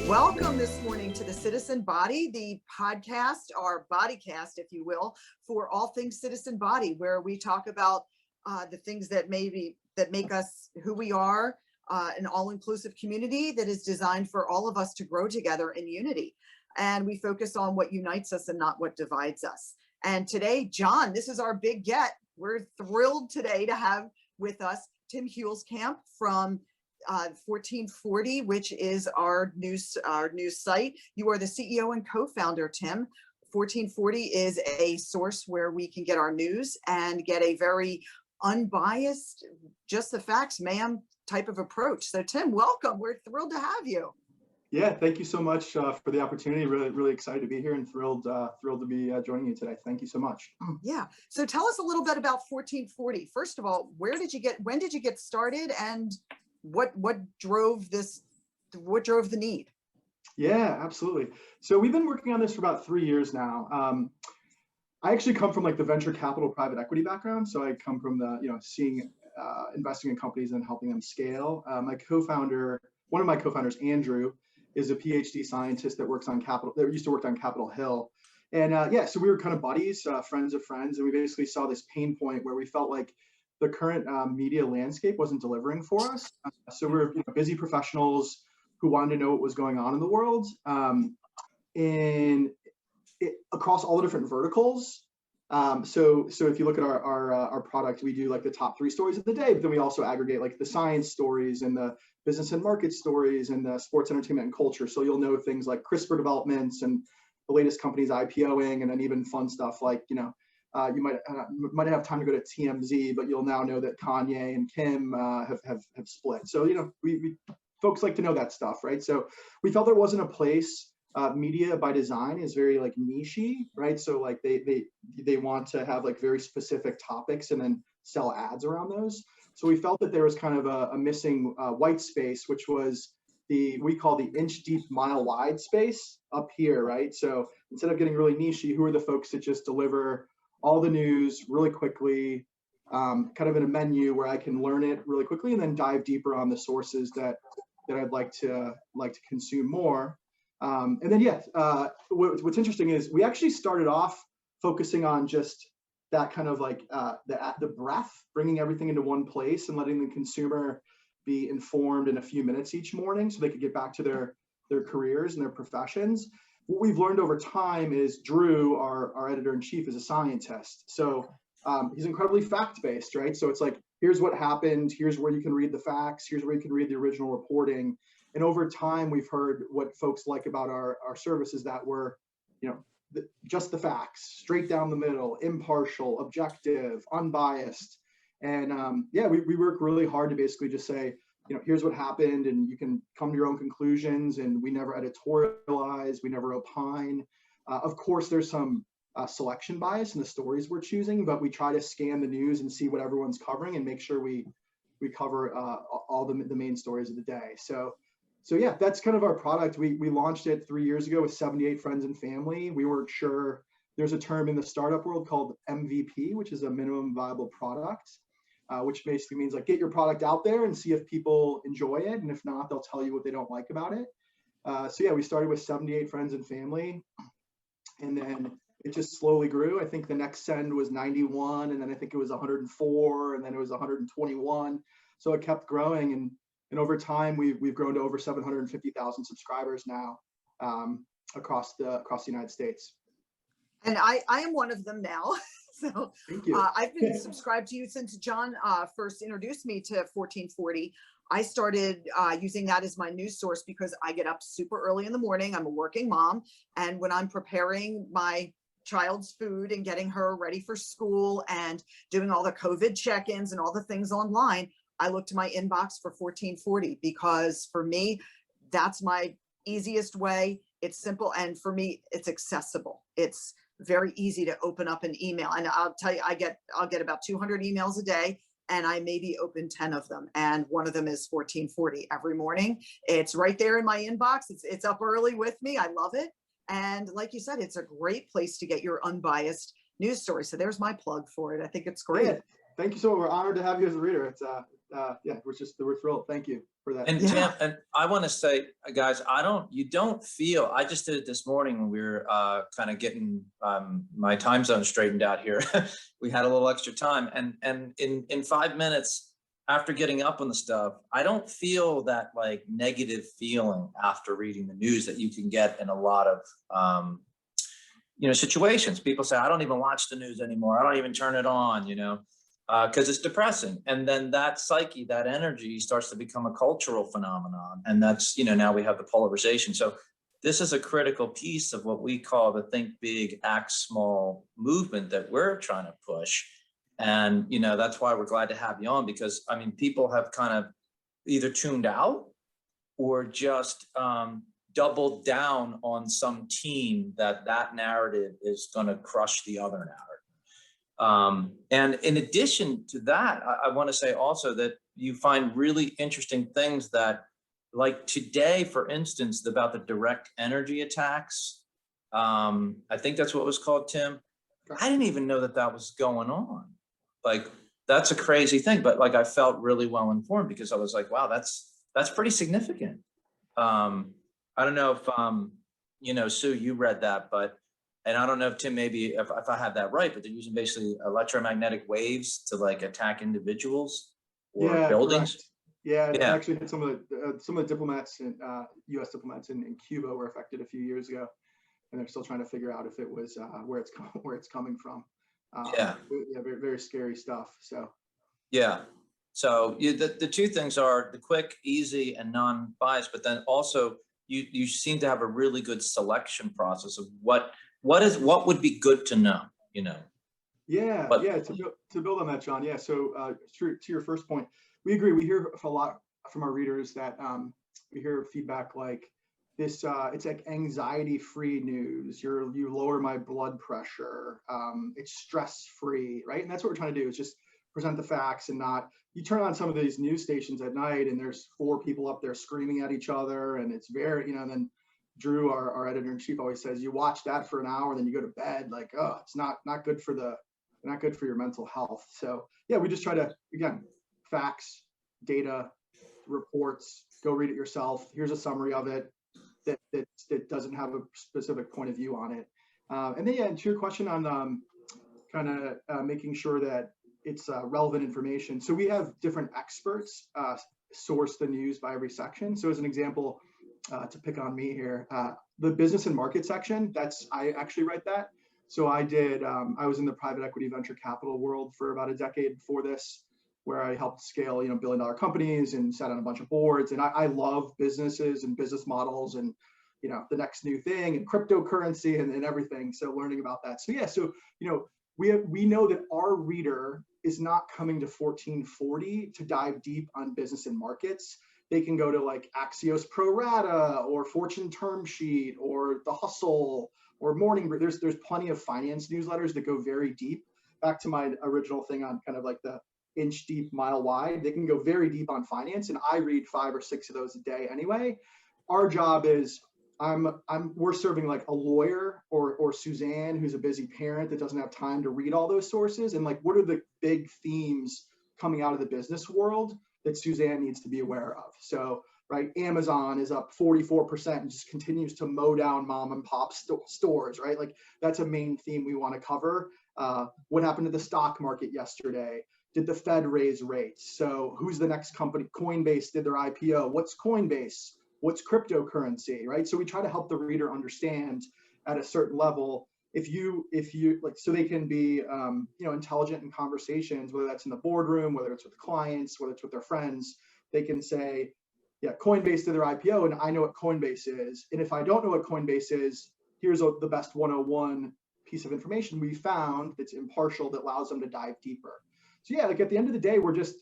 Welcome this morning to the Citizen Body, the podcast, or bodycast, if you will, for all things Citizen Body, where we talk about the things that make us who we are, an all-inclusive community that is designed for all of us to grow together in unity. And we focus on what unites us and not what divides us. And today, John, this is our big get. We're thrilled today to have with us Tim Huelskamp from 1440, which is our news site. You are the CEO and co-founder, Tim. 1440 is a source where we can get our news and get a very unbiased, just the facts, ma'am, type of approach. So Tim, welcome. We're thrilled to have you. Yeah, thank you so much for the opportunity. Really excited to be here and thrilled to be joining you today. Thank you so much. Yeah. So tell us a little bit about 1440. First of all, when did you get started, and what drove the need? Yeah, absolutely. So we've been working on this for about 3 years now. I actually come from like the venture capital private equity background. So I come from the, investing in companies and helping them scale. One of my co-founders, Andrew, is a PhD scientist that used to work on Capitol Hill. And so we were kind of buddies, friends of friends. And we basically saw this pain point where we felt like the current media landscape wasn't delivering for us. So we were busy professionals who wanted to know what was going on in the world, across all the different verticals. So if you look at our product, we do like the top 3 stories of the day, but then we also aggregate like the science stories and the business and market stories and the sports, entertainment, and culture. So you'll know things like CRISPR developments and the latest companies IPOing, and then even fun stuff like, you might have time to go to TMZ, but you'll now know that Kanye and Kim have split. So, we folks like to know that stuff, right? So we felt there wasn't a place. Media by design is very like niche-y, right? So like they want to have like very specific topics and then sell ads around those. So we felt that there was kind of a missing white space, which was we call the inch deep, mile wide space up here, right? So instead of getting really niche-y, who are the folks that just deliver all the news really quickly, kind of in a menu where I can learn it really quickly and then dive deeper on the sources that I'd like to consume more. And then, what's interesting is we actually started off focusing on just that kind of like the breadth, bringing everything into one place and letting the consumer be informed in a few minutes each morning so they could get back to their careers and their professions. What we've learned over time is Drew, our editor-in-chief, is a scientist. So he's incredibly fact-based, right? So it's like, here's what happened, here's where you can read the facts, here's where you can read the original reporting. And over time, we've heard what folks like about our services that were, just the facts, straight down the middle, impartial, objective, unbiased. And we work really hard to basically just say, here's what happened, and you can come to your own conclusions. And we never editorialize, we never opine. Of course, there's some selection bias in the stories we're choosing, but we try to scan the news and see what everyone's covering and make sure we cover all the main stories of the day. So yeah, that's kind of our product. We launched it 3 years ago with 78 friends and family. We weren't sure. There's a term in the startup world called MVP, which is a minimum viable product, which basically means like get your product out there and see if people enjoy it. And if not, they'll tell you what they don't like about it. We started with 78 friends and family, and then it just slowly grew. I think the next send was 91, and then I think it was 104, and then it was 121. So it kept growing, and over time, we've grown to over 750,000 subscribers now across the United States. And I am one of them now. So thank you. I've been subscribed to you since John first introduced me to 1440. I started using that as my news source because I get up super early in the morning. I'm a working mom. And when I'm preparing my child's food and getting her ready for school and doing all the COVID check-ins and all the things online, I look to my inbox for 1440 because for me, that's my easiest way. It's simple. And for me, it's accessible. It's very easy to open up an email. And I'll tell you, I'll get about 200 emails a day, and I maybe open 10 of them. And one of them is 1440 every morning. It's right there in my inbox. It's up early with me. I love it. And like you said, it's a great place to get your unbiased news story. So there's my plug for it. I think it's great. Yeah, thank you so much. We're honored to have you as a reader. yeah, we're thrilled. Thank you for that. And Yeah. Tim, and I want to say, guys, you don't feel, I just did it this morning when we were kind of getting my time zone straightened out here. We had a little extra time, and in 5 minutes after getting up on the stuff, I don't feel that like negative feeling after reading the news that you can get in a lot of situations. People say, I don't even watch the news anymore. I don't even turn it on, because it's depressing. And then that psyche, that energy starts to become a cultural phenomenon. And that's, now we have the polarization. So this is a critical piece of what we call the think big, act small movement that we're trying to push. And, that's why we're glad to have you on, because people have kind of either tuned out or just doubled down on some team that narrative is going to crush the other narrative. And in addition to that, I want to say also that you find really interesting things that, like today, for instance, about the direct energy attacks. I think that's what it was called, Tim. I didn't even know that was going on. Like, that's a crazy thing, but like I felt really well informed because I was like, wow, that's pretty significant. I don't know if, Sue, you read that, and I don't know if Tim, maybe if I have that right, but they're using basically electromagnetic waves to like attack individuals or buildings. Correct. Yeah, it actually hit some of the diplomats and U.S. diplomats in Cuba were affected a few years ago, and they're still trying to figure out if it was where it's coming from. Very, very scary stuff. So. Yeah. So the two things are the quick, easy, and non-biased, but then also you seem to have a really good selection process of what would be good to know, Yeah, to build on that, John. Yeah, so to your first point, we agree. We hear a lot from our readers that we hear feedback like this. It's like anxiety-free news. You lower my blood pressure. It's stress-free, right? And that's what we're trying to do. Is just present the facts and not. You turn on some of these news stations at night and there's 4 people up there screaming at each other, and it's very, and then Drew, our editor-in-chief, always says, you watch that for an hour, then you go to bed, like, oh, it's not good for your mental health. So yeah, we just try to, again, facts, data, reports, go read it yourself. Here's a summary of it that doesn't have a specific point of view on it. And then, yeah, to your question on making sure that it's relevant information. So we have different experts source the news by every section. So as an example, to pick on me here, the business and market section, I actually write that. So I was in the private equity venture capital world for about a decade before this, where I helped scale, billion-dollar companies and sat on a bunch of boards. And I love businesses and business models and, the next new thing and cryptocurrency and everything. So learning about that. So yeah, we know that our reader is not coming to 1440 to dive deep on business and markets. They can go to like Axios Pro Rata or Fortune Term Sheet or The Hustle or Morning. There's plenty of finance newsletters that go very deep. Back to my original thing on kind of like the inch deep, mile wide. They can go very deep on finance, and I read 5 or 6 of those a day anyway. Our job is we're serving like a lawyer or Susanne, who's a busy parent that doesn't have time to read all those sources, and like what are the big themes coming out of the business world that Susanne needs to be aware of. So, right, Amazon is up 44% and just continues to mow down mom and pop stores, right? Like that's a main theme we want to cover. What happened to the stock market yesterday? Did the Fed raise rates? So who's the next company? Coinbase did their IPO. What's Coinbase? What's cryptocurrency, right? So we try to help the reader understand at a certain level, if you like, so they can be, intelligent in conversations, whether that's in the boardroom, whether it's with clients, whether it's with their friends, they can say, yeah, Coinbase did their IPO and I know what Coinbase is. And if I don't know what Coinbase is, here's the best 101 piece of information we found that's impartial that allows them to dive deeper. So yeah, like at the end of the day, we're just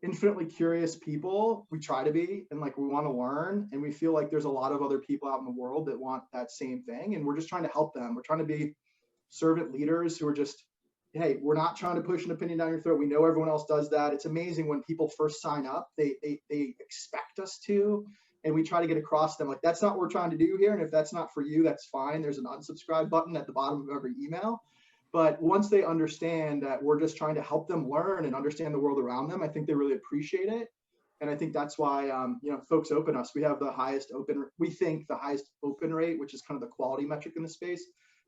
infinitely curious people. We try to be, and like we want to learn, and we feel like there's a lot of other people out in the world that want that same thing, and we're just trying to help them. We're trying to be servant leaders who are just, hey, we're not trying to push an opinion down your throat. We know everyone else does that. It's amazing when people first sign up, they expect us to, and we try to get across to them like, that's not what we're trying to do here, and if that's not for you, that's fine. There's an unsubscribe button at the bottom of every email. But once they understand that we're just trying to help them learn and understand the world around them, I think they really appreciate it. And I think that's why, folks open us. We have the highest open rate, which is kind of the quality metric in the space.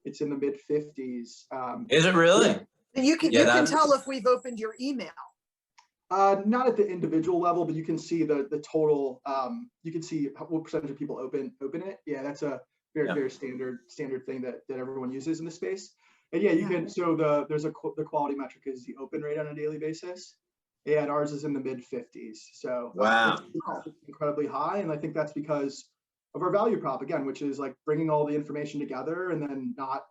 It's in the mid 50s. Is it really? You can tell if we've opened your email. Not at the individual level, but you can see the total. You can see what percentage of people open it. Yeah, that's a very standard thing that everyone uses in the space. And yeah, you can. So the quality metric is the open rate on a daily basis. And ours is in the mid 50s. So wow, it's incredibly high. And I think that's because of our value prop again, which is like bringing all the information together and then not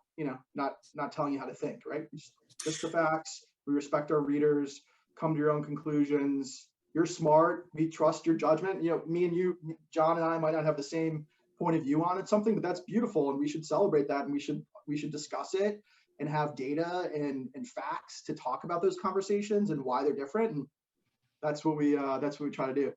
telling you how to think, right? Just the facts. We respect our readers. Come to your own conclusions. You're smart. We trust your judgment. Me and you, John and I might not have the same point of view on it, something, but that's beautiful. And we should celebrate that. And we should discuss it and have data and facts to talk about those conversations and why they're different. And that's what we try to do.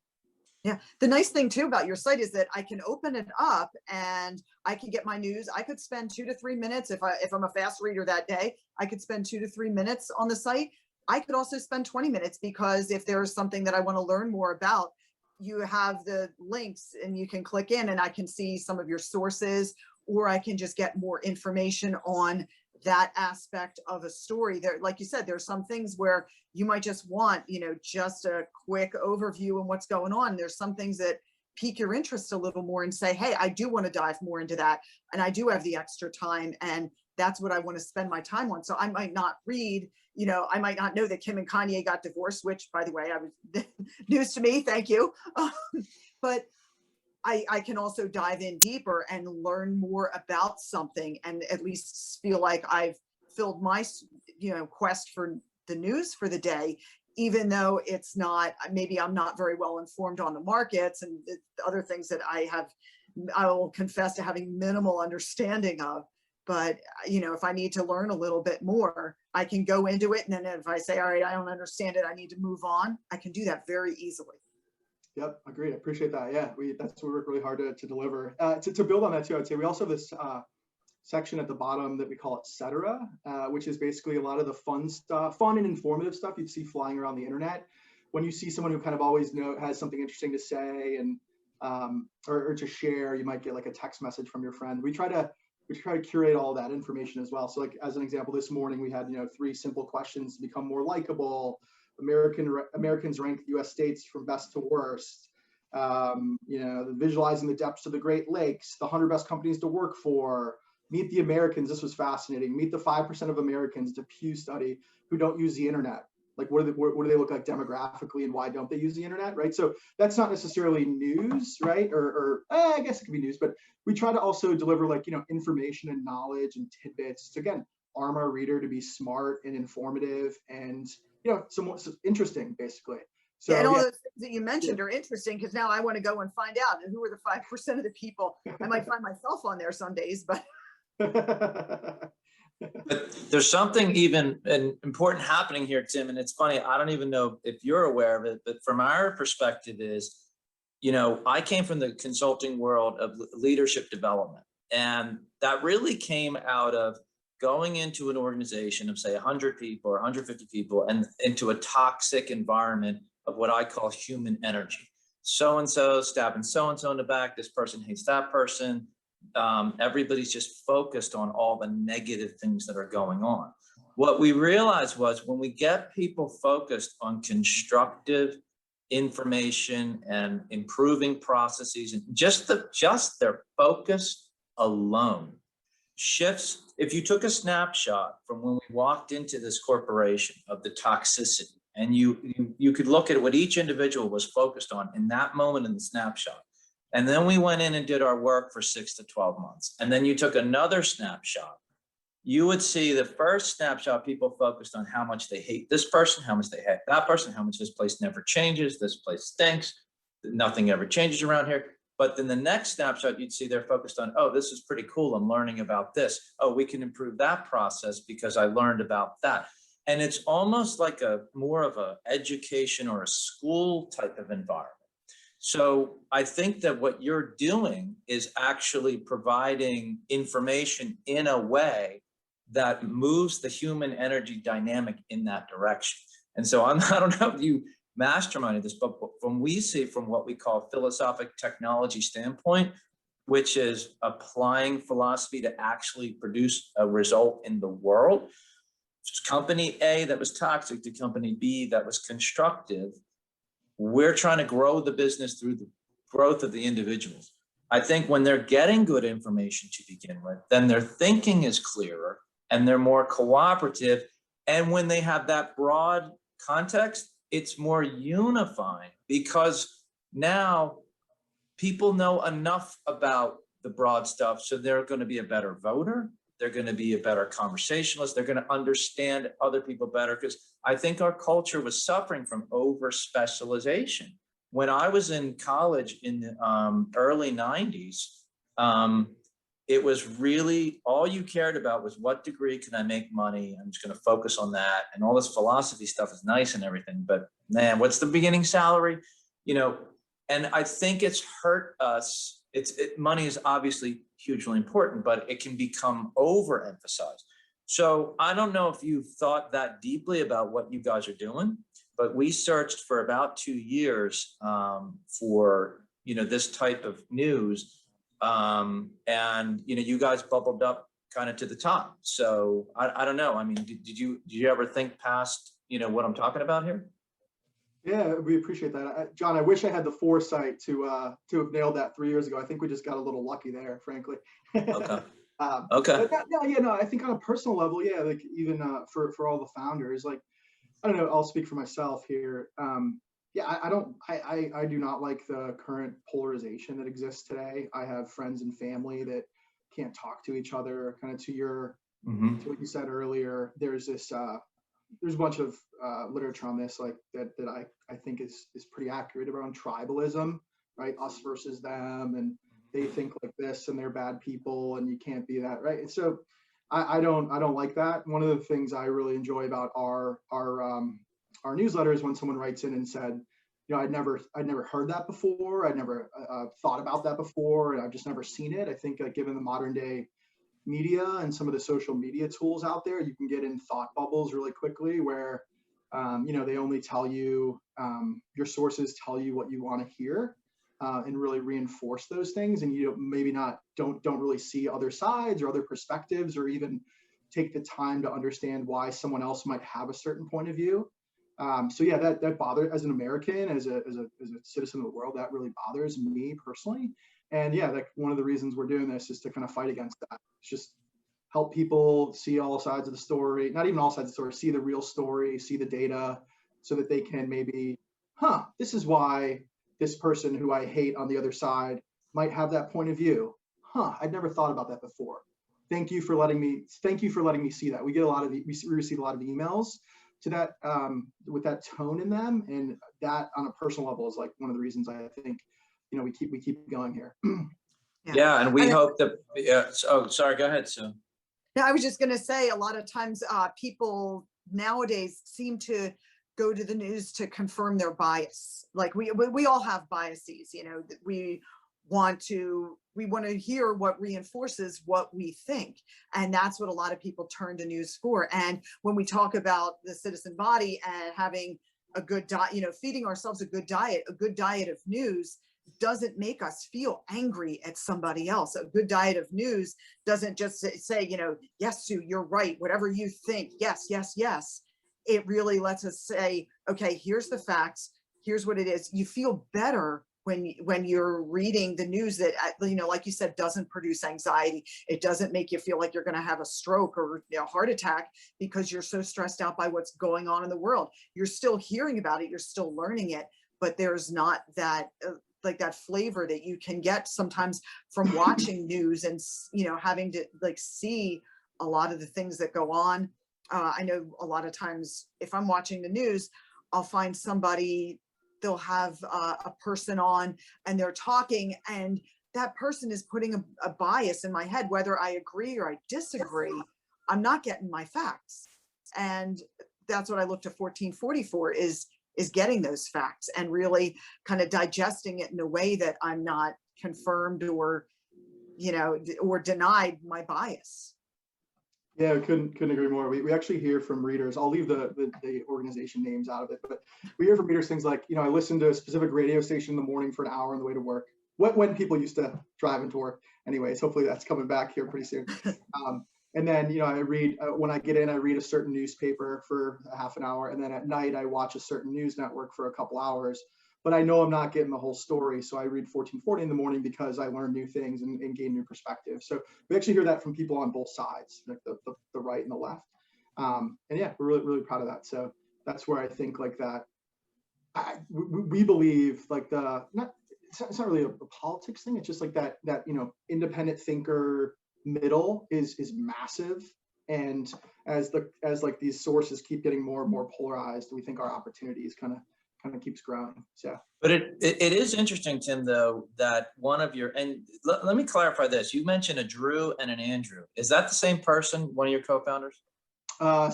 Yeah. The nice thing too about your site is that I can open it up and I can get my news. I could spend 2 to 3 minutes. If I'm a fast reader that day, I could spend 2 to 3 minutes on the site. I could also spend 20 minutes because if there's something that I want to learn more about, you have the links and you can click in and I can see some of your sources, or I can just get more information on that aspect of a story. There, like you said, there's some things where you might just want, just a quick overview of what's going on. There's some things that pique your interest a little more and say, hey, I do want to dive more into that. And I do have the extra time. And that's what I want to spend my time on. So I might not read, I might not know that Kim and Kanye got divorced, which by the way, I was news to me. Thank you. But I can also dive in deeper and learn more about something and at least feel like I've filled my, quest for the news for the day, even though it's not, maybe I'm not very well informed on the markets and the other things that I will confess to having minimal understanding of. But, if I need to learn a little bit more, I can go into it. And then if I say, all right, I don't understand it, I need to move on, I can do that very easily. Yep, agreed. I appreciate that. Yeah, that's what we work really hard to deliver. To build on that too, I'd say we also have this section at the bottom that we call etc., which is basically a lot of the fun stuff, fun and informative stuff you'd see flying around the internet. When you see someone who kind of always has something interesting to say and or to share, you might get like a text message from your friend. We try to curate all that information as well. So like as an example, this morning we had 3 simple questions to become more likable. Americans rank U.S. states from best to worst. Visualizing the depths of the Great Lakes, the 100 best companies to work for. Meet the Americans. This was fascinating. Meet the 5% of Americans, the Pew study, who don't use the internet. Like what do they look like demographically, and why don't they use the internet, right? So that's not necessarily news, right? Or I guess it could be news, but we try to also deliver like information and knowledge and tidbits to again arm our reader to be smart and informative and somewhat interesting, basically. So and all those things that you mentioned are interesting because now I want to go and find out and who are the 5% of the people. I might find myself on there some days, but. But there's something even important happening here, Tim, and it's funny, I don't even know if you're aware of it, but from our perspective is, I came from the consulting world of leadership development, and that really came out of going into an organization of say 100 people or 150 people and into a toxic environment of what I call human energy. So-and-so stabbing so-and-so in the back, this person hates that person. Everybody's just focused on all the negative things that are going on. What we realized was when we get people focused on constructive information and improving processes, and just their focus alone shifts. If you took a snapshot from when we walked into this corporation of the toxicity, and you could look at what each individual was focused on in that moment in the snapshot. And then we went in and did our work for 6 to 12 months. And then you took another snapshot. You would see the first snapshot, people focused on how much they hate this person, how much they hate that person, how much this place never changes, this place stinks, nothing ever changes around here. But then the next snapshot, you'd see they're focused on, oh, this is pretty cool, I'm learning about this. Oh, we can improve that process because I learned about that. And it's almost like more of a education or a school type of environment. So I think that what you're doing is actually providing information in a way that moves the human energy dynamic in that direction. And so I don't know if you masterminded this, but from we see from what we call philosophic technology standpoint, which is applying philosophy to actually produce a result in the world, company A that was toxic to company B that was constructive, we're trying to grow the business through the growth of the individuals. I think when they're getting good information to begin with, then their thinking is clearer and they're more cooperative. And when they have that broad context, it's more unifying because now people know enough about the broad stuff. So they're going to be a better voter. They're going to be a better conversationalist. They're going to understand other people better, because I think our culture was suffering from over specialization. When I was in college in the early 90s, it was really all you cared about was what degree can I make money? I'm just going to focus on that. And all this philosophy stuff is nice and everything, but man, what's the beginning salary? You know, and I think it's hurt us. Money is obviously hugely important, but it can become overemphasized. So I don't know if you've thought that deeply about what you guys are doing, but we searched for about 2 years for, you know, this type of news. And, you know, you guys bubbled up kind of to the top. So I don't know. I mean, did you ever think past, you know, what I'm talking about here? Yeah, we appreciate that. John, I wish I had the foresight to have nailed that 3 years ago. I think we just got a little lucky there, frankly. Okay. Okay. But I think on a personal level, yeah, like even for all the founders, like, I don't know, I'll speak for myself here. I do not like the current polarization that exists today. I have friends and family that can't talk to each other. Kind of to what you said earlier, there's a bunch of literature on this, like that I think is pretty accurate around tribalism, right? Us versus them, and they think like this and they're bad people and you can't be that, right? And so I don't like that. One of the things I really enjoy about our newsletter is when someone writes in and said, you know, I'd never heard that before. I'd never thought about that before, and I've just never seen it. I think given the modern day media and some of the social media tools out there, you can get in thought bubbles really quickly where, you know, they only tell you, your sources tell you what you want to hear, and really reinforce those things. And you don't really see other sides or other perspectives, or even take the time to understand why someone else might have a certain point of view. So yeah, that bothers, as an American, as a citizen of the world, that really bothers me personally. And yeah, like one of the reasons we're doing this is to kind of fight against that. It's just help people see all sides of the story, not even all sides of the story, see the real story, see the data, so that they can maybe, this is why this person who I hate on the other side might have that point of view. I'd never thought about that before. Thank you for letting me see that. We receive a lot of emails to that, with that tone in them, and that on a personal level is like one of the reasons I think, you know, we keep going here. Yeah, and we hope that. Yeah. Oh, sorry. Go ahead, Sue. No, I was just going to say, a lot of times people nowadays seem to go to the news to confirm their bias. Like we all have biases, you know, that we want to hear what reinforces what we think. And that's what a lot of people turn to news for. And when we talk about the citizen body and having a good diet, you know, feeding ourselves a good diet of news doesn't make us feel angry at somebody else. A good diet of news doesn't just say, you know, yes, Sue, you're right. Whatever you think. Yes, yes, yes. It really lets us say, okay, here's the facts. Here's what it is. You feel better when you're reading the news that, you know, like you said, doesn't produce anxiety. It doesn't make you feel like you're going to have a stroke or a heart attack because you're so stressed out by what's going on in the world. You're still hearing about it. You're still learning it, but there's not that, like that flavor that you can get sometimes from watching news and, you know, having to like see a lot of the things that go on. I know a lot of times if I'm watching the news, I'll find somebody, they'll have a person on and they're talking, and that person is putting a bias in my head, whether I agree or I disagree. I'm not getting my facts. And that's what I look to 1440 for, is getting those facts and really kind of digesting it in a way that I'm not confirmed or, you know, or denied my bias. Yeah, couldn't agree more. We actually hear from readers. I'll leave the organization names out of it, but we hear from readers things like, I listen to a specific radio station in the morning for an hour on the way to work. When people used to drive into work. Anyways, hopefully that's coming back here pretty soon. And then, I read, when I get in, I read a certain newspaper for a half an hour. And then at night, I watch a certain news network for a couple hours. But I know I'm not getting the whole story. So I read 1440 in the morning because I learn new things and gain new perspective. So we actually hear that from people on both sides, like the right and the left. And yeah, we're really, really proud of that. So that's where I think like that, we believe like it's not really a politics thing. It's just like that independent thinker middle is massive. And as like these sources keep getting more and more polarized, we think our opportunities kind of keeps growing. So, but it is interesting, Tim, though, that one of your, and let me clarify this. You mentioned a Drew and an Andrew. Is that the same person, one of your co-founders?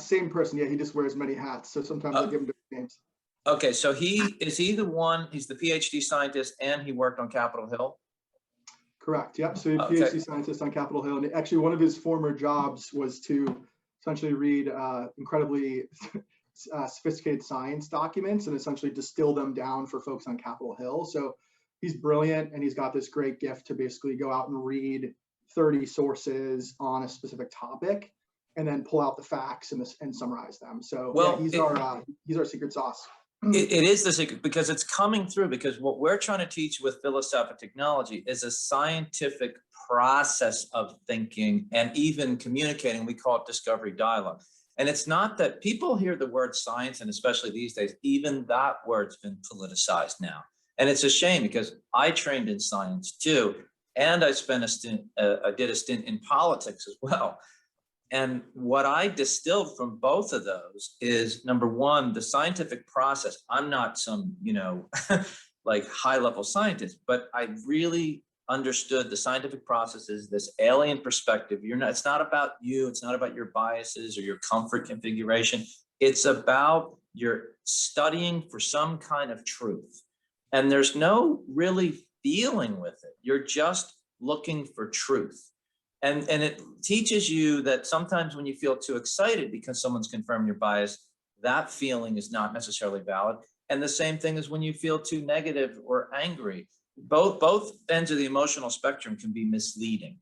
Same person. Yeah, he just wears many hats. So sometimes I give him different names. Okay, so he's the PhD scientist and he worked on Capitol Hill? Correct. Yep. So he's a PhD scientist on Capitol Hill. And actually one of his former jobs was to essentially read incredibly sophisticated science documents and essentially distill them down for folks on Capitol Hill. So he's brilliant, and he's got this great gift to basically go out and read 30 sources on a specific topic and then pull out the facts and summarize them. So yeah, he's our secret sauce. It is the secret, because it's coming through, because what we're trying to teach with philosophic technology is a scientific process of thinking and even communicating. We call it discovery dialogue. And it's not that people hear the word science, and especially these days, even that word's been politicized now. And it's a shame, because I trained in science too, and I spent I did a stint in politics as well. And what I distilled from both of those is, number one, the scientific process. I'm not some, like high-level scientist, but I really understood the scientific processes, this alien perspective. It's not about you. It's not about your biases or your comfort configuration. It's about you're studying for some kind of truth. And there's no really feeling with it. You're just looking for truth. And it teaches you that sometimes when you feel too excited because someone's confirmed your bias, that feeling is not necessarily valid. And the same thing is when you feel too negative or angry. Both ends of the emotional spectrum can be misleading.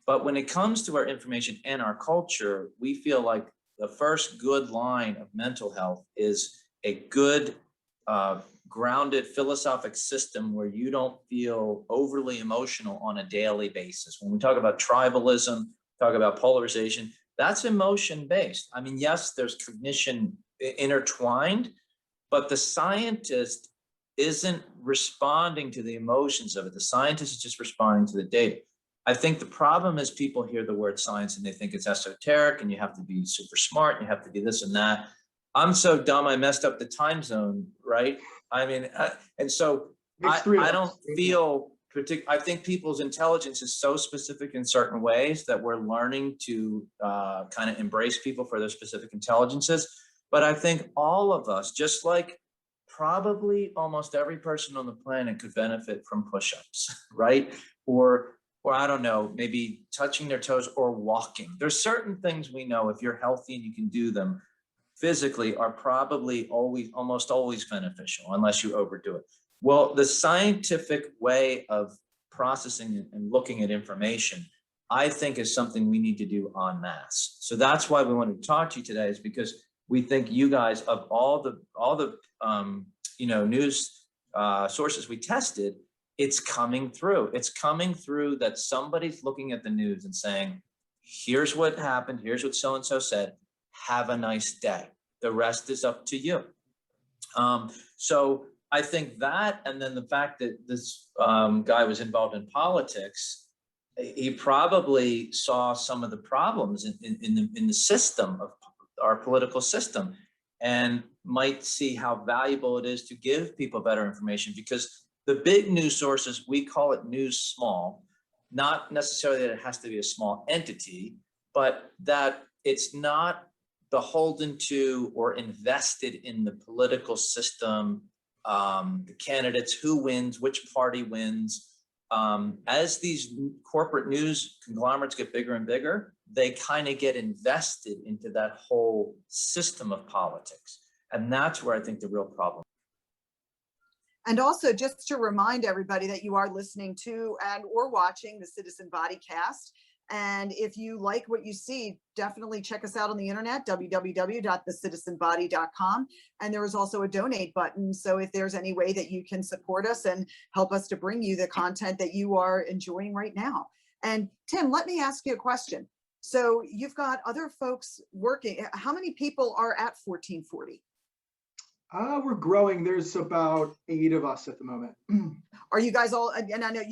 But when it comes to our information and our culture, we feel like the first good line of mental health is a good, grounded philosophic system where you don't feel overly emotional on a daily basis. When we talk about tribalism, talk about polarization, that's emotion based. I mean, yes, there's cognition intertwined, but the scientist isn't responding to the emotions of it. The scientist is just responding to the data. I think the problem is people hear the word science and they think it's esoteric and you have to be super smart and you have to do this and that. I'm so dumb, I messed up the time zone, right? I mean, and so I don't feel I think people's intelligence is so specific in certain ways that we're learning to kind of embrace people for their specific intelligences. But I think all of us, just like probably almost every person on the planet, could benefit from push-ups, right? Or I don't know, maybe touching their toes or walking. There's certain things we know, if you're healthy and you can do them physically, are probably almost always beneficial unless you overdo it. Well, the scientific way of processing and looking at information, I think, is something we need to do en masse. So that's why we wanted to talk to you today, is because we think you guys, of all the news sources we tested, it's coming through. It's coming through that somebody's looking at the news and saying, here's what happened, here's what so-and-so said, have a nice day. The rest is up to you. So I think that, and then the fact that this guy was involved in politics, he probably saw some of the problems in the system of our political system, and might see how valuable it is to give people better information. Because the big news sources, we call it news small, not necessarily that it has to be a small entity, but that it's not beholden to or invested in the political system, the candidates, who wins, which party wins. as these corporate news conglomerates get bigger and bigger, they kind of get invested into that whole system of politics. And that's where I think the real problem. And also, just to remind everybody that you are listening to and or watching the Citizen Body Cast. And if you like what you see, definitely check us out on the internet, www.thecitizenbody.com. And there is also a donate button. So if there's any way that you can support us and help us to bring you the content that you are enjoying right now. And Tim, let me ask you a question. So you've got other folks working. How many people are at 1440? We're growing. There's about 8 of us at the moment. Are you guys all, and I know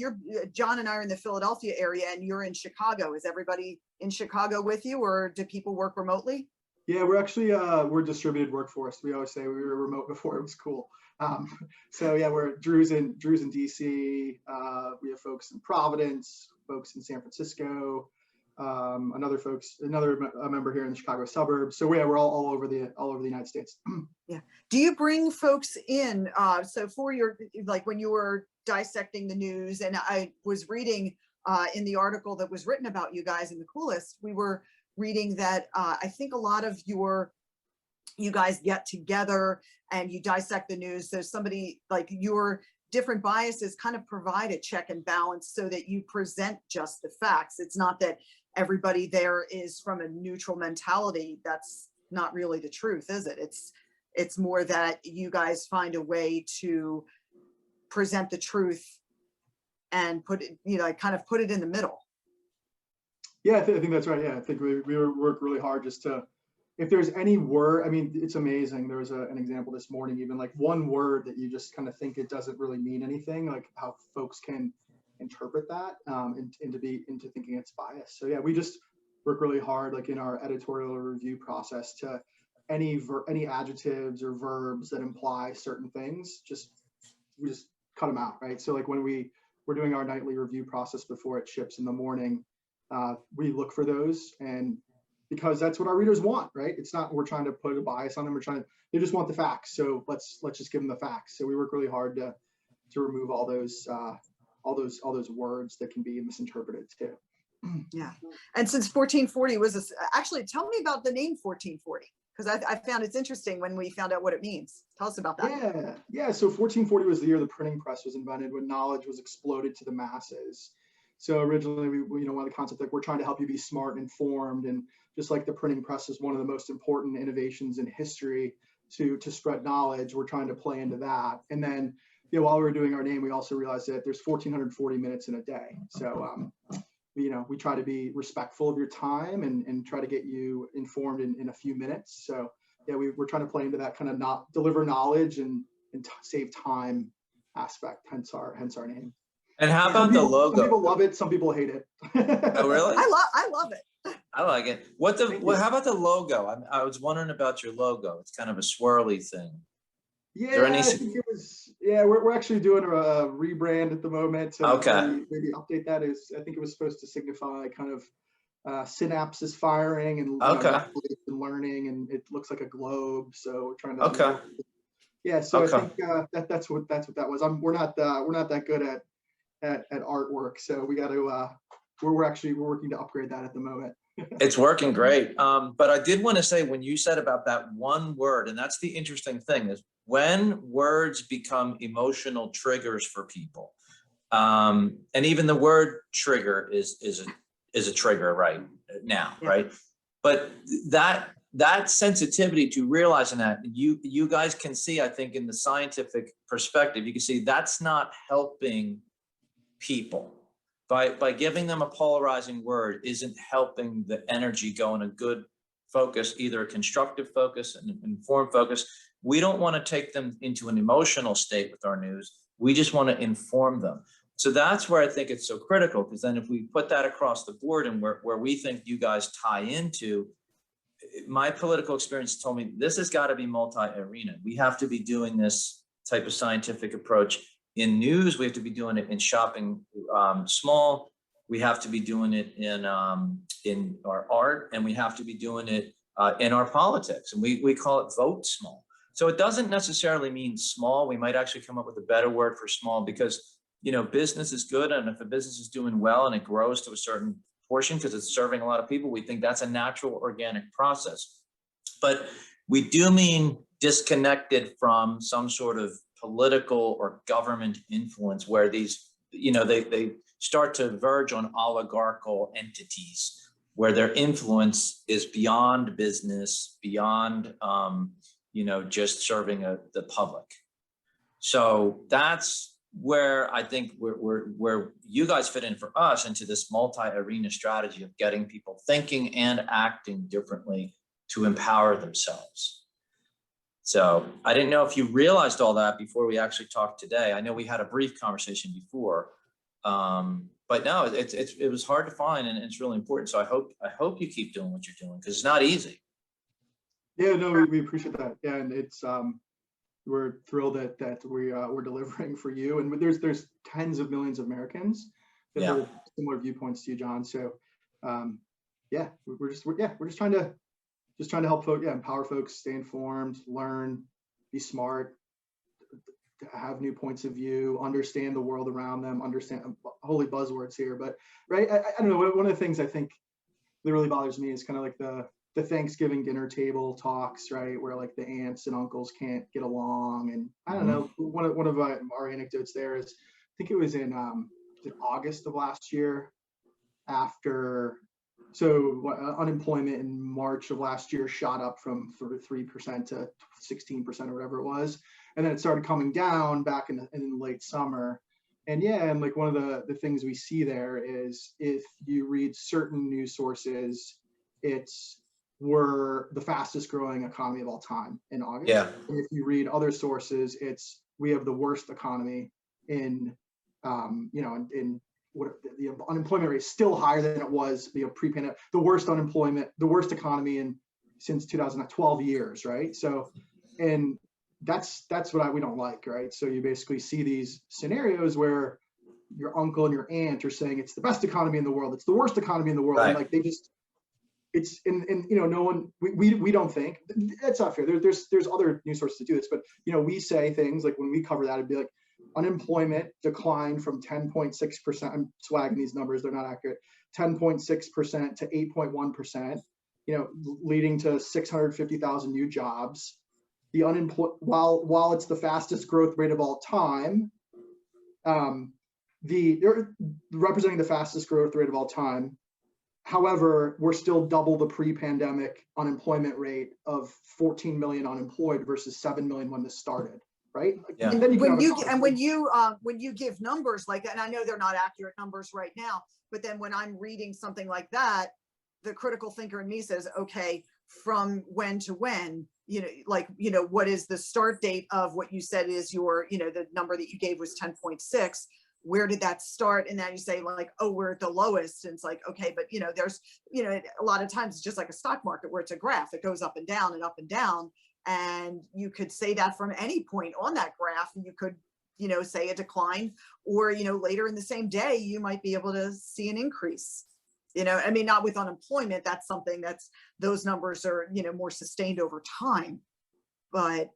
John and I are in the Philadelphia area and you're in Chicago. Is everybody in Chicago with you, or do people work remotely? Yeah, we're actually, we're distributed workforce. We always say we were remote before it was cool. So yeah, Drew's in DC. We have folks in Providence, folks in San Francisco, another member here in the Chicago suburbs. So yeah, we're all over the United States. Yeah. Do you bring folks in? So for your, like when you were dissecting the news, and I was reading in the article that was written about you guys in the Coolest, we were reading that I think a lot of you guys get together and you dissect the news. So somebody like your different biases kind of provide a check and balance so that you present just the facts. It's not that everybody there is from a neutral mentality. That's not really the truth, is it? It's more that you guys find a way to present the truth and put it, kind of put it in the middle. Yeah, I think that's right. Yeah, I think we work really hard just to, if there's any word, I mean, it's amazing. There was an example this morning, even like one word that you just kind of think it doesn't really mean anything, like how folks can interpret that into thinking it's biased. So yeah, we just work really hard, like in our editorial review process, to any adjectives or verbs that imply certain things, we just cut them out, right? So like when we're doing our nightly review process before it ships in the morning, we look for those, and because that's what our readers want, right? It's not we're trying to put a bias on them. They just want the facts. So let's just give them the facts. So we work really hard to remove all those words that can be misinterpreted too. Yeah. And since 1440 was actually, tell me about the name 1440, because I found it's interesting when we found out what it means. Tell us about that. Yeah. So 1440 was the year the printing press was invented, when knowledge was exploded to the masses. So originally, one of the concepts, like we're trying to help you be smart and informed, and just like the printing press is one of the most important innovations in history to spread knowledge, we're trying to play into that. And then, while we were doing our name, we also realized that there's 1,440 minutes in a day. So, we try to be respectful of your time and try to get you informed in a few minutes. So yeah, we're trying to play into that kind of not deliver knowledge and save time aspect, hence our name. And how about the logo? Some people love it, some people hate it. Oh, really? I love it. I like it. How about the logo? I was wondering about your logo. It's kind of a swirly thing. Yeah, I think it was. Yeah, we're actually doing a rebrand at the moment. So okay. Maybe update that. I think it was supposed to signify kind of synapses firing and learning, and it looks like a globe. So we're trying to. Okay. Yeah, so I think that's what that was. We're not that good at artwork, so we got to. We're working to upgrade that at the moment. It's working great. But I did want to say, when you said about that one word, and that's the interesting thing, is when words become emotional triggers for people, and even the word trigger is a trigger right now, yeah. Right? But that sensitivity to realizing that, you guys can see, I think, in the scientific perspective, you can see that's not helping people. By giving them a polarizing word isn't helping the energy go in a good focus, either a constructive focus, an informed focus. We don't want to take them into an emotional state with our news. We just want to inform them. So that's where I think it's so critical, because then if we put that across the board and where we think you guys tie into, my political experience told me this has got to be multi-arena. We have to be doing this type of scientific approach in news. We have to be doing it in shopping small. We have to be doing it in our art, and we have to be doing it in our politics. And we call it vote small. So it doesn't necessarily mean small. We might actually come up with a better word for small, because business is good, and if a business is doing well and it grows to a certain portion because it's serving a lot of people, we think that's a natural organic process. But we do mean disconnected from some sort of political or government influence where these, they start to verge on oligarchical entities where their influence is beyond business, beyond, just serving the public. So that's where I think where you guys fit in for us into this multi-arena strategy of getting people thinking and acting differently to empower themselves. So I didn't know if you realized all that before we actually talked today. I know we had a brief conversation before, but no, it was hard to find, and it's really important. So I hope you keep doing what you're doing, because it's not easy. Yeah, no, we appreciate that. Yeah, and it's we're thrilled that we're delivering for you. And there's tens of millions of Americans that hold similar viewpoints to you, John. So we're just trying to help folks, empower folks, stay informed, learn, be smart, have new points of view, understand the world around them, understand holy buzzwords here. But right, I don't know, one of the things I think that really bothers me is kind of like the Thanksgiving dinner table talks, right, where like the aunts and uncles can't get along. And I don't know, one of our anecdotes there is, I think it was in August of last year, unemployment in March of last year shot up from 3% to 16% or whatever it was, and then it started coming down back in the late summer. And and like one of the things we see there is, if you read certain news sources, we're the fastest growing economy of all time in August. Yeah. And if you read other sources, we have the worst economy in what the unemployment rate is still higher than it was pre-pandemic, the worst economy since 2012 years, right? So, and that's what we don't like, right? So you basically see these scenarios where your uncle and your aunt are saying it's the best economy in the world, it's the worst economy in the world, right. And like it's no one, we don't think that's not fair. There's other news sources to do this, but we say things like, when we cover that, it'd be like, unemployment declined from 10.6%. I'm swagging these numbers, they're not accurate. 10.6% to 8.1%. Leading to 650,000 new jobs. The while it's the fastest growth rate of all time, they're representing the fastest growth rate of all time. However, we're still double the pre-pandemic unemployment rate of 14 million unemployed versus 7 million when this started. Right. Yeah. And then when you give numbers like that, and I know they're not accurate numbers right now, but then when I'm reading something like that, the critical thinker in me says, okay, from when to when, what is the start date of what you said is your, the number that you gave was 10.6. Where did that start? And now you say like, oh, we're at the lowest. And it's like, okay, but there's, a lot of times it's just like a stock market where it's a graph. It goes up and down and up and down. And you could say that from any point on that graph, and you could, say a decline, or, later in the same day, you might be able to see an increase. Not with unemployment, that's something those numbers are, more sustained over time. But,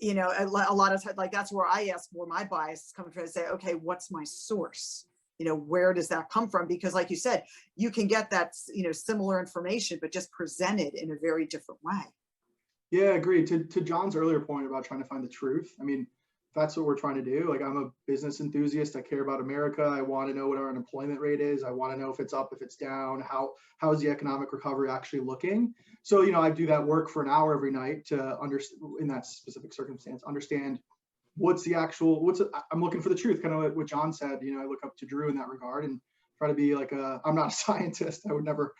a lot of times, like, that's where I ask where my bias comes from, and say, okay, what's my source? Where does that come from? Because like you said, you can get that, similar information, but just presented in a very different way. Yeah, agreed. To John's earlier point about trying to find the truth, that's what we're trying to do. Like, I'm a business enthusiast. I care about America. I want to know what our unemployment rate is. I want to know if it's up, if it's down, how is the economic recovery actually looking? So, I do that work for an hour every night to understand, in that specific circumstance, understand I'm looking for the truth, kind of like what John said. I look up to Drew in that regard and try to be like I'm not a scientist. I would never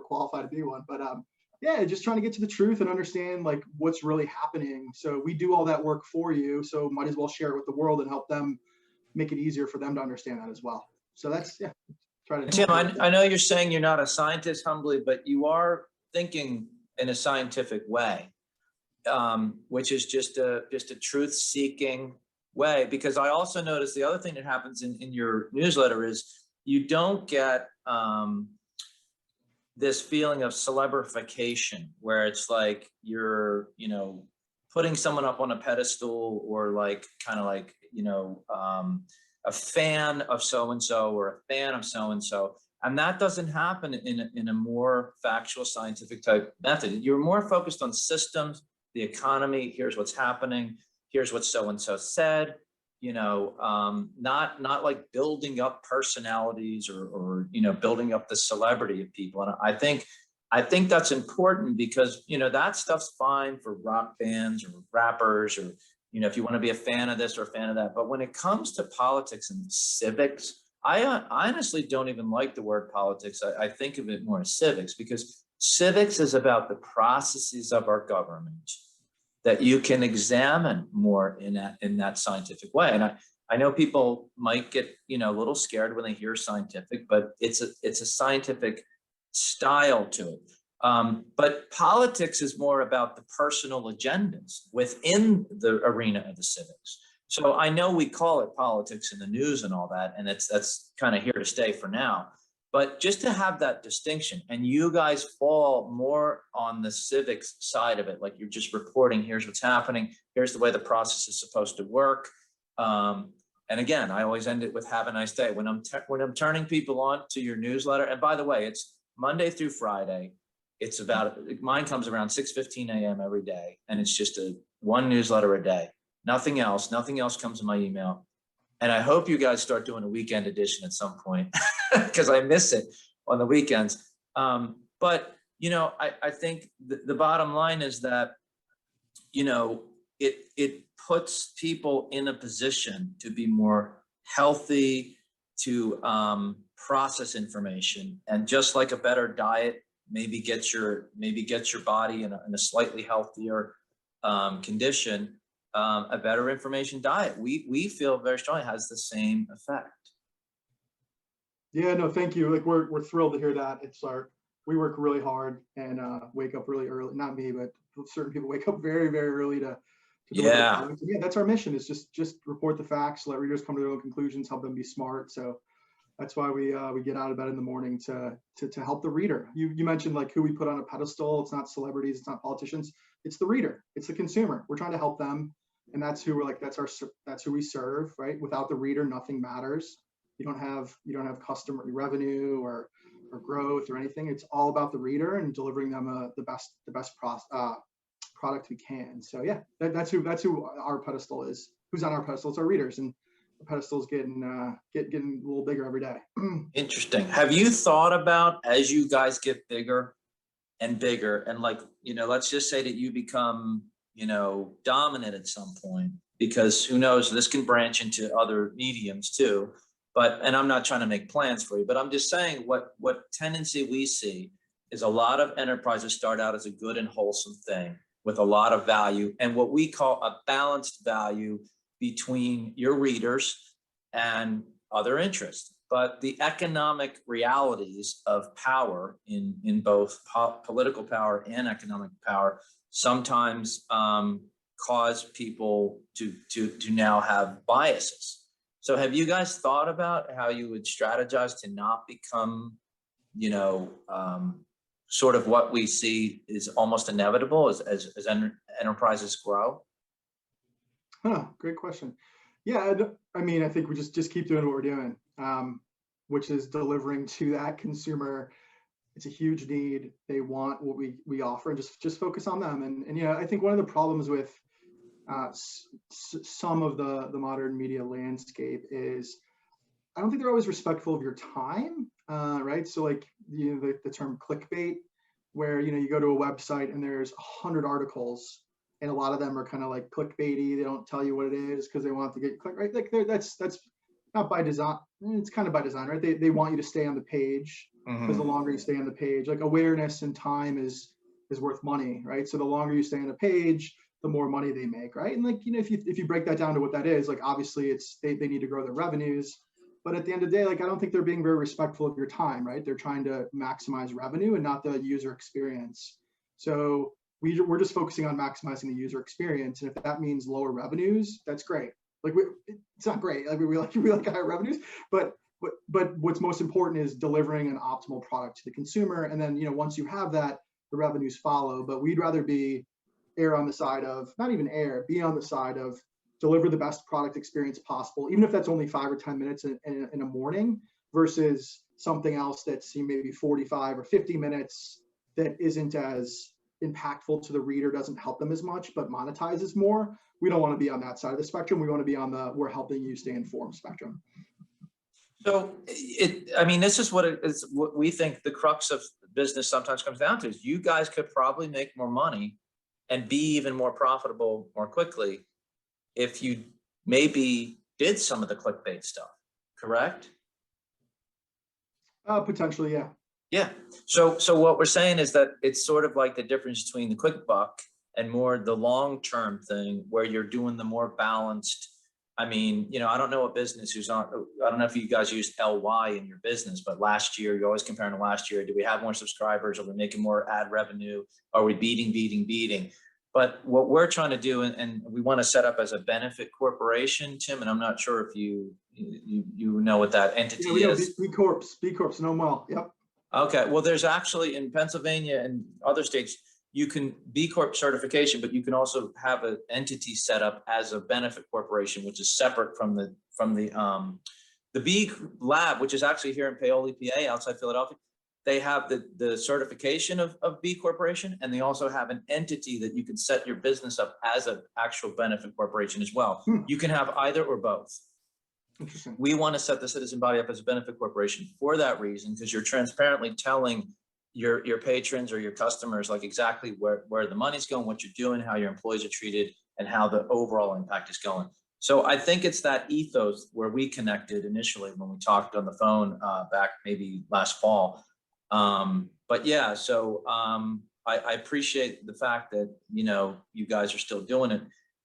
qualify to be one, but just trying to get to the truth and understand like what's really happening. So we do all that work for you, so might as well share it with the world and help them make it easier for them to understand that as well. So that's try to. Tim, I know you're saying you're not a scientist, humbly, but you are thinking in a scientific way, which is just a truth-seeking way. Because I also noticed the other thing that happens in your newsletter is you don't get this feeling of celebrification, where it's like you're, putting someone up on a pedestal, or like kind of like, a fan of so-and-so or a fan of so-and-so. And that doesn't happen in a more factual scientific type method. You're more focused on systems, the economy, here's what's happening, here's what so-and-so said, not like building up personalities or building up the celebrity of people. And I think that's important because, that stuff's fine for rock bands or rappers or, if you want to be a fan of this or a fan of that. But when it comes to politics and civics, I honestly don't even like the word politics. I think of it more as civics, because civics is about the processes of our government that you can examine more in that scientific way. And I know people might get, a little scared when they hear scientific, but it's a scientific style to it. But politics is more about the personal agendas within the arena of the civics. So I know we call it politics in the news and all that, and that's kind of here to stay for now. But just to have that distinction, and you guys fall more on the civics side of it, like you're just reporting, here's what's happening, here's the way the process is supposed to work. And again, I always end it with "Have a nice day." When I'm turning people on to your newsletter, and by the way, it's Monday through Friday. It's mine comes around 6:15 a.m. every day, and it's just one newsletter a day. Nothing else comes in my email. And I hope you guys start doing a weekend edition at some point because I miss it on the weekends. But, I think the bottom line is that, it puts people in a position to be more healthy, to process information. And just like a better diet maybe gets your body in a slightly healthier condition, a better information diet, we feel very strongly has the same effect. Yeah, no, thank you. Like we're thrilled to hear that. We work really hard and wake up really early. Not me, but certain people wake up very, very early to deliver the product. Yeah, that's our mission, is just report the facts, let readers come to their own conclusions, help them be smart. So that's why we get out of bed in the morning to help the reader. You mentioned like who we put on a pedestal. It's not celebrities, it's not politicians, it's the reader, it's the consumer. We're trying to help them, and that's who we're like. That's who we serve, right? Without the reader, nothing matters. You don't have customer revenue or growth or anything. It's all about the reader and delivering them the best product we can. So yeah, that's who our pedestal is. Who's on our pedestal? It's our readers, and the pedestal's getting a little bigger every day. Interesting. Have you thought about, as you guys get bigger and bigger, and like, let's just say that you become, dominant at some point, because who knows, this can branch into other mediums too. And I'm not trying to make plans for you, but I'm just saying what tendency we see is a lot of enterprises start out as a good and wholesome thing with a lot of value, and what we call a balanced value between your readers and other interests. But the economic realities of power in both political power and economic power sometimes cause people to now have biases. So have you guys thought about how you would strategize to not become, sort of what we see is almost inevitable as enterprises grow? Great question. Yeah, I mean, I think we just keep doing what we're doing, which is delivering to that consumer. It's a huge need. They want what we offer, and just focus on them. And I think one of the problems with some of the modern media landscape is I don't think they're always respectful of your time, right? So like the term clickbait, where you go to a website and there's 100 articles, and a lot of them are kind of like clickbaity. They don't tell you what it is because they want to get click, right? Like that's not by design. It's kind of by design, right? They want you to stay on the page, because the longer you stay on the page, like awareness and time is worth money, right? So the longer you stay on the page, the more money they make, right? And like, if you break that down to what that is, like obviously it's they need to grow their revenues, but at the end of the day, like I don't think they're being very respectful of your time, right? They're trying to maximize revenue and not the user experience. So we're just focusing on maximizing the user experience, and if that means lower revenues, that's great. Like it's not great. Like we like higher revenues, but what's most important is delivering an optimal product to the consumer, and then once you have that, the revenues follow. But we'd rather be on the side of, not even be on the side of deliver the best product experience possible, even if that's only 5 or 10 minutes in a morning versus something else that's maybe 45 or 50 minutes that isn't as impactful to the reader, doesn't help them as much, but monetizes more. We don't want to be on that side of the spectrum. We want to be on the we're helping you stay informed spectrum. So I mean, this is what it is. What we think the crux of business sometimes comes down to is you guys could probably make more money and be even more profitable more quickly if you maybe did some of the clickbait stuff, correct? Potentially, yeah. Yeah. So what we're saying is that it's sort of like the difference between the quick buck and more the long-term thing where you're doing the more balanced. I mean, you know, I don't know a business who's on, I don't know if you guys use LY in your business, but last year, you're always comparing to last year. Do we have more subscribers? Are we making more ad revenue? Are we beating? But what we're trying to do, and we want to set up as a benefit corporation, Tim, and I'm not sure if you know what that entity is. B Corps, know them well. Yep. Okay, well, there's actually in Pennsylvania and other states, you can B Corp certification, but you can also have an entity set up as a benefit corporation, which is separate from the B Lab, which is actually here in Paoli, PA, outside Philadelphia. They have the certification of B Corporation, and they also have an entity that you can set your business up as an actual benefit corporation as well. You can have either or both. Interesting. We want to set the citizen body up as a benefit corporation for that reason, because you're transparently telling your patrons or your customers like exactly where the money's going, what you're doing, how your employees are treated, and how the overall impact is going. So I think it's that ethos where we connected initially when we talked on the phone back maybe last fall. But yeah, so I appreciate the fact that, you know, you guys are still doing it.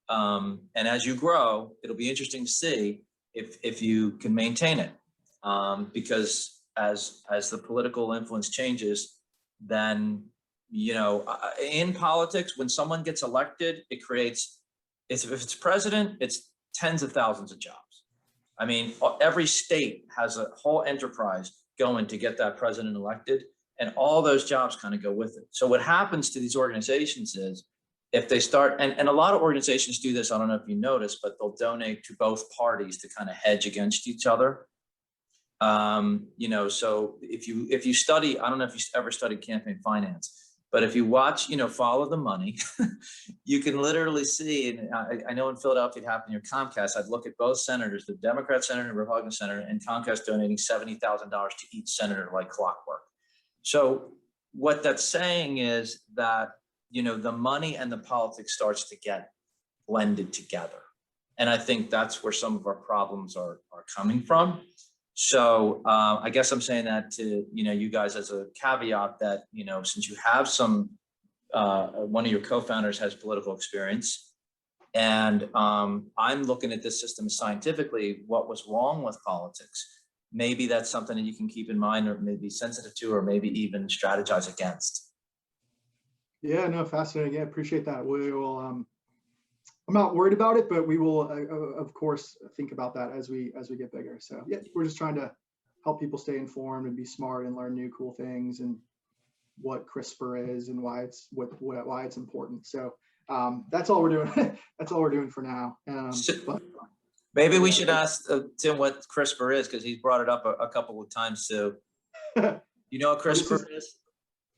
And as you grow, it'll be interesting to see if you can maintain it. Because as the political influence changes, then, you know, in politics, when someone gets elected, it creates, if it's president, it's tens of thousands of jobs. I mean, every state has a whole enterprise going to get that president elected, and all those jobs kind of go with it. So what happens to these organizations is if they start, and a lot of organizations do this, I don't know if you noticed, but they'll donate to both parties to kind of hedge against each other. You know, so if you study, I don't know if you ever studied campaign finance, but if you watch, you know, Follow the Money, you can literally see, and I know in Philadelphia it happened near Comcast, I'd look at both senators, the Democrat senator and Republican senator, and Comcast donating $70,000 to each senator like clockwork. So what that's saying is that, you know, the money and the politics starts to get blended together. And I think that's where some of our problems are coming from. So I guess I'm saying that to, you know, you guys as a caveat that, you know, since you have some, one of your co-founders has political experience, and I'm looking at this system scientifically, what was wrong with politics. Maybe that's something that you can keep in mind or maybe sensitive to, or maybe even strategize against. Yeah, no, fascinating. Yeah, appreciate that. We will, I'm not worried about it, but we will, of course, think about that as we get bigger. So yeah, we're just trying to help people stay informed and be smart and learn new cool things and what CRISPR is and why it's important. So that's all we're doing. That's all we're doing for now. But maybe we should ask Tim what CRISPR is, because he's brought it up a couple of times too. You know what CRISPR is?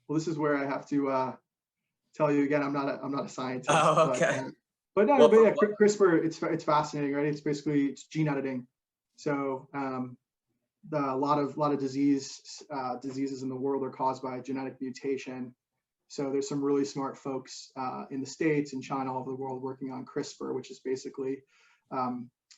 Well, this is where I have to tell you again. I'm not a scientist. Oh, okay. But no, but yeah, CRISPR, it's fascinating, right? It's basically gene editing. So a lot of diseases in the world are caused by genetic mutation. So there's some really smart folks in the States and China, all over the world, working on CRISPR, which is basically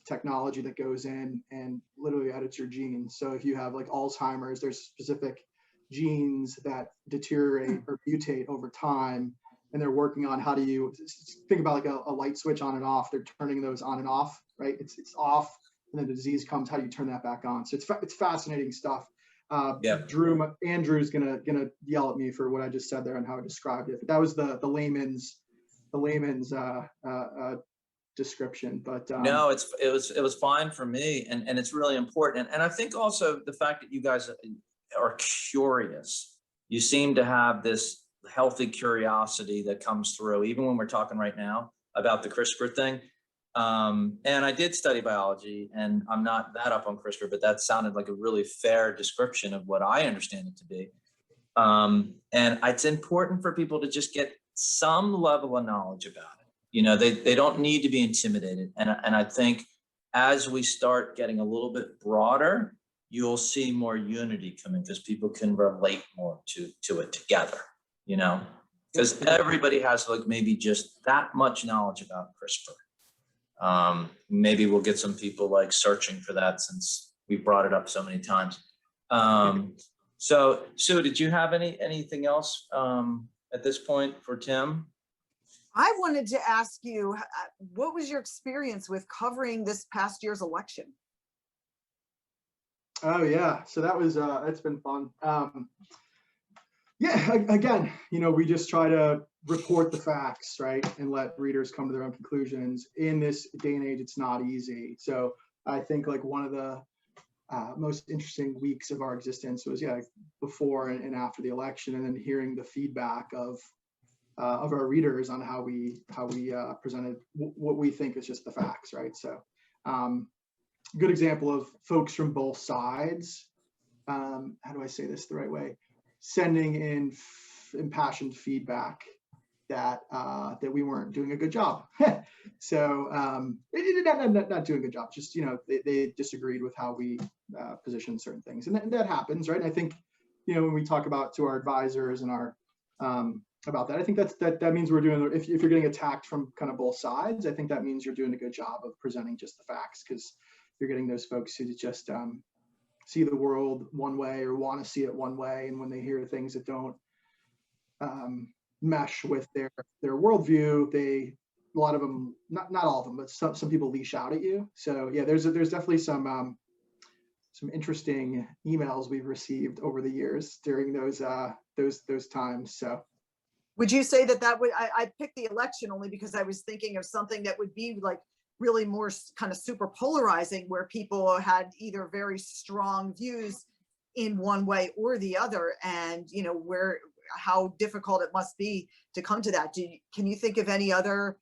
technology that goes in and literally edits your genes. So if you have like Alzheimer's, there's specific genes that deteriorate or mutate over time. And they're working on how do you think about like a light switch on and off. They're turning those on and off, right? It's off, and then the disease comes. How do you turn that back on? So it's fascinating stuff. Yeah. Andrew's gonna yell at me for what I just said there and how I described it. But that was the layman's description. But no, it was fine for me, and it's really important. And I think also the fact that you guys are curious. You seem to have this healthy curiosity that comes through, even when we're talking right now about the CRISPR thing. And I did study biology, and I'm not that up on CRISPR, but that sounded like a really fair description of what I understand it to be. And it's important for people to just get some level of knowledge about it. You know, they don't need to be intimidated. And I think as we start getting a little bit broader, you'll see more unity coming because people can relate more to it together, you know, because everybody has like maybe just that much knowledge about CRISPR. Maybe we'll get some people like searching for that since we brought it up so many times. So Sue, did you have anything else at this point for Tim? I wanted to ask you, what was your experience with covering this past year's election? Oh yeah, so that was it's been fun. Yeah, again, you know, we just try to report the facts, right, and let readers come to their own conclusions. In this day and age, it's not easy. So I think like one of the most interesting weeks of our existence was before and after the election, and then hearing the feedback of our readers on how we presented what we think is just the facts, right? So good example of folks from both sides. How do I say this the right way? Sending in impassioned feedback that we weren't doing a good job. So not doing a good job. Just, you know, they disagreed with how we position certain things, and that happens, right? And I think, you know, when we talk about to our advisors and our about that, I think that means we're doing. If you're getting attacked from kind of both sides, I think that means you're doing a good job of presenting just the facts, because you're getting those folks who just see the world one way or want to see it one way, and when they hear things that don't mesh with their worldview, a lot of them, not all of them, but some people leash out at you. So yeah, there's definitely some interesting emails we've received over the years during those times. So would you say that would, I picked the election only because I was thinking of something that would be like really more kind of super polarizing, where people had either very strong views in one way or the other, and you know how difficult it must be to come to that. Can you think of any other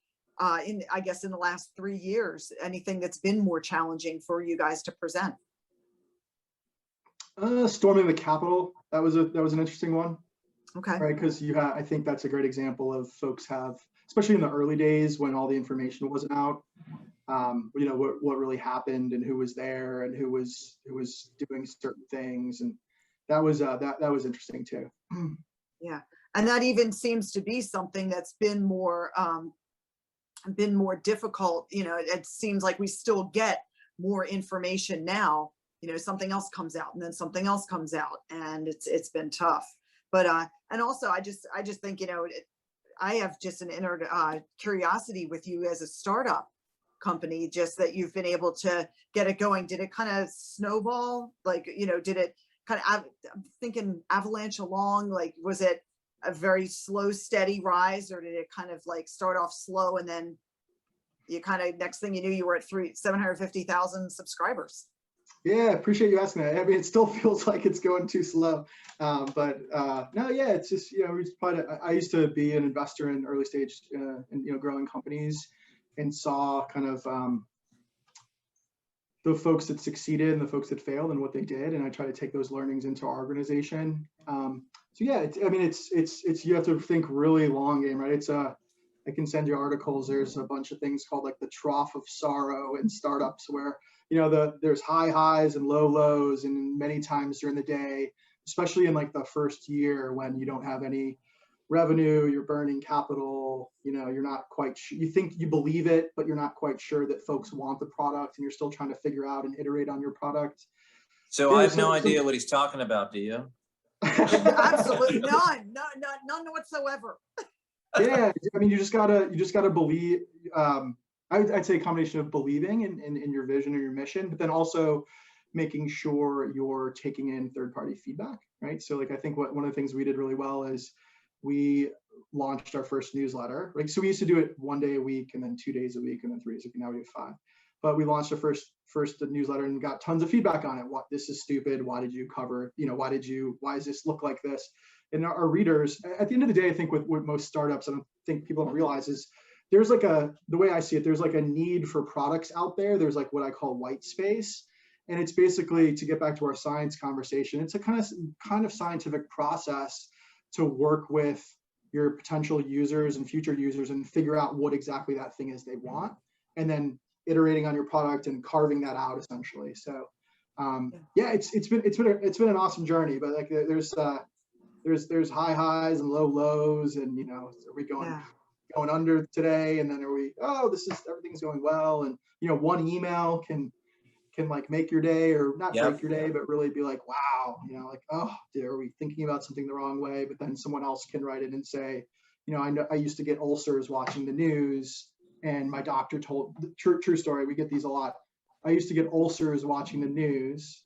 in the last 3 years, anything that's been more challenging for you guys to present? Storming the Capitol, that was an interesting one. Okay. Right, because I think that's a great example of folks especially in the early days when all the information wasn't out, you know, what really happened and who was there and who was doing certain things, and that was interesting too. Yeah, and that even seems to be something that's been more difficult. You know, it seems like we still get more information now. You know, something else comes out and then something else comes out, and it's been tough. But and also I just think, you know, I have just an inner curiosity with you as a startup company, just that you've been able to get it going. Did it kind of snowball? Like, you know, did it kind of, I'm thinking avalanche along, like, was it a very slow, steady rise, or did it kind of like start off slow and then you kind of, next thing you knew, you were at 750,000 subscribers? Yeah, appreciate you asking that. I mean, it still feels like it's going too slow, but no, yeah, it's just, you know, I used to be an investor in early stage and, you know, growing companies, and saw kind of the folks that succeeded and the folks that failed and what they did, and I try to take those learnings into our organization. So yeah, it's you have to think really long game, right? I can send you articles. There's a bunch of things called like the trough of sorrow in startups, where, you know, there's high highs and low lows, and many times during the day, especially in like the first year when you don't have any revenue, you're burning capital, you know, you're not quite you think you believe it, but you're not quite sure that folks want the product, and you're still trying to figure out and iterate on your product. So I have no idea what he's talking about, do you? Absolutely none whatsoever. Yeah, I mean, you just gotta believe. I'd say a combination of believing in your vision or your mission, but then also making sure you're taking in third-party feedback, right? So like, I think one of the things we did really well is we launched our first newsletter. Like, so we used to do it 1 day a week, and then 2 days a week, and then 3 days a week. Now we have 5. But we launched our first newsletter and got tons of feedback on it. What, this is stupid. Why did you cover? You know, why does this look like this? And our readers, at the end of the day, I think with most startups, I don't think people don't realize is there's like the way I see it, there's like a need for products out there. There's like what I call white space. And it's basically, to get back to our science conversation, it's a kind of scientific process to work with your potential users and future users and figure out what exactly that thing is they want, and then iterating on your product and carving that out essentially. So yeah, it's been an awesome journey, but like there's high highs and low lows, and you know, are we going under today, and then are we, oh, everything's going well, and you know, one email can like make your day, or not break your day, but really be like, wow, you know, like, oh, are we thinking about something the wrong way? But then someone else can write it and say, you know I used to get ulcers watching the news, and my doctor told, true story, we get these a lot. I used to get ulcers watching the news,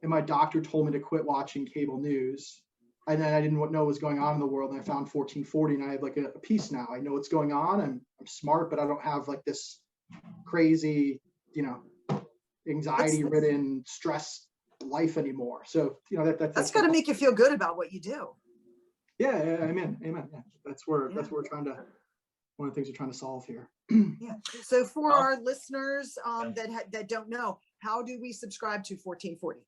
and my doctor told me to quit watching cable news. And then I didn't know what was going on in the world, and I found 1440, and I have like a piece now. I know what's going on, and I'm smart, but I don't have like this crazy, you know, anxiety-ridden, stress life anymore. So you know that's got to make you feel good about what you do. Yeah, amen. Yeah, that's where we're trying to. One of the things we're trying to solve here. Yeah. So for our listeners that don't know, how do we subscribe to 1440?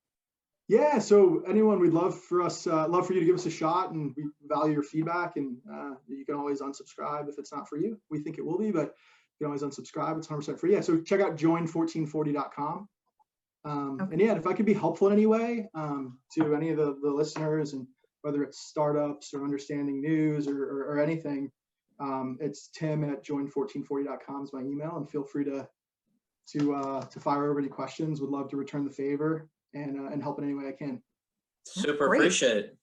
Yeah, so anyone, we'd love for you to give us a shot, and we value your feedback. And you can always unsubscribe if it's not for you. We think it will be, but you can always unsubscribe. It's 100% free. Yeah, so check out join1440.com. And yeah, if I could be helpful in any way to any of the listeners, and whether it's startups or understanding news or anything, it's tim@join1440.com is my email, and feel free to fire over any questions. Would love to return the favor and help in any way I can. Super appreciate it.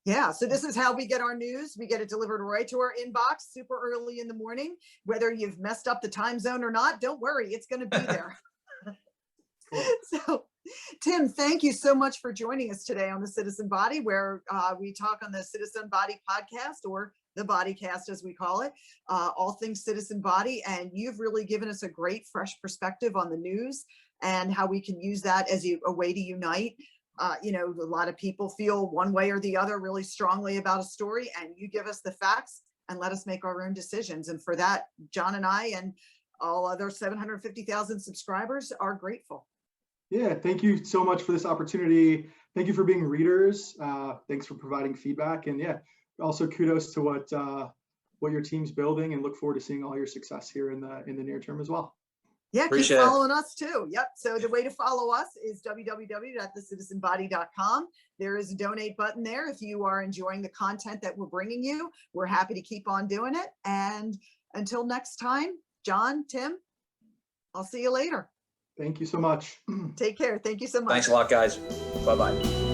Yeah, so this is how we get our news. We get it delivered right to our inbox super early in the morning. Whether you've messed up the time zone or not, don't worry, it's going to be there. So, Tim, thank you so much for joining us today on the Citizen Body, where we talk on the Citizen Body podcast, or the Bodycast as we call it, all things Citizen Body. And you've really given us a great fresh perspective on the news and how we can use that as a way to unite. You know, a lot of people feel one way or the other really strongly about a story, and you give us the facts and let us make our own decisions. And for that, John and I and all other 750,000 subscribers are grateful. Yeah, thank you so much for this opportunity. Thank you for being readers. Thanks for providing feedback, and yeah, also kudos to what your team's building, and look forward to seeing all your success here in the near term as well. Yeah, keep following us too. Yep. So the way to follow us is www.thecitizenbody.com. There is a donate button there. If you are enjoying the content that we're bringing you, we're happy to keep on doing it. And until next time, John, Tim, I'll see you later. Thank you so much. Take care. Thank you so much. Thanks a lot, guys. Bye-bye.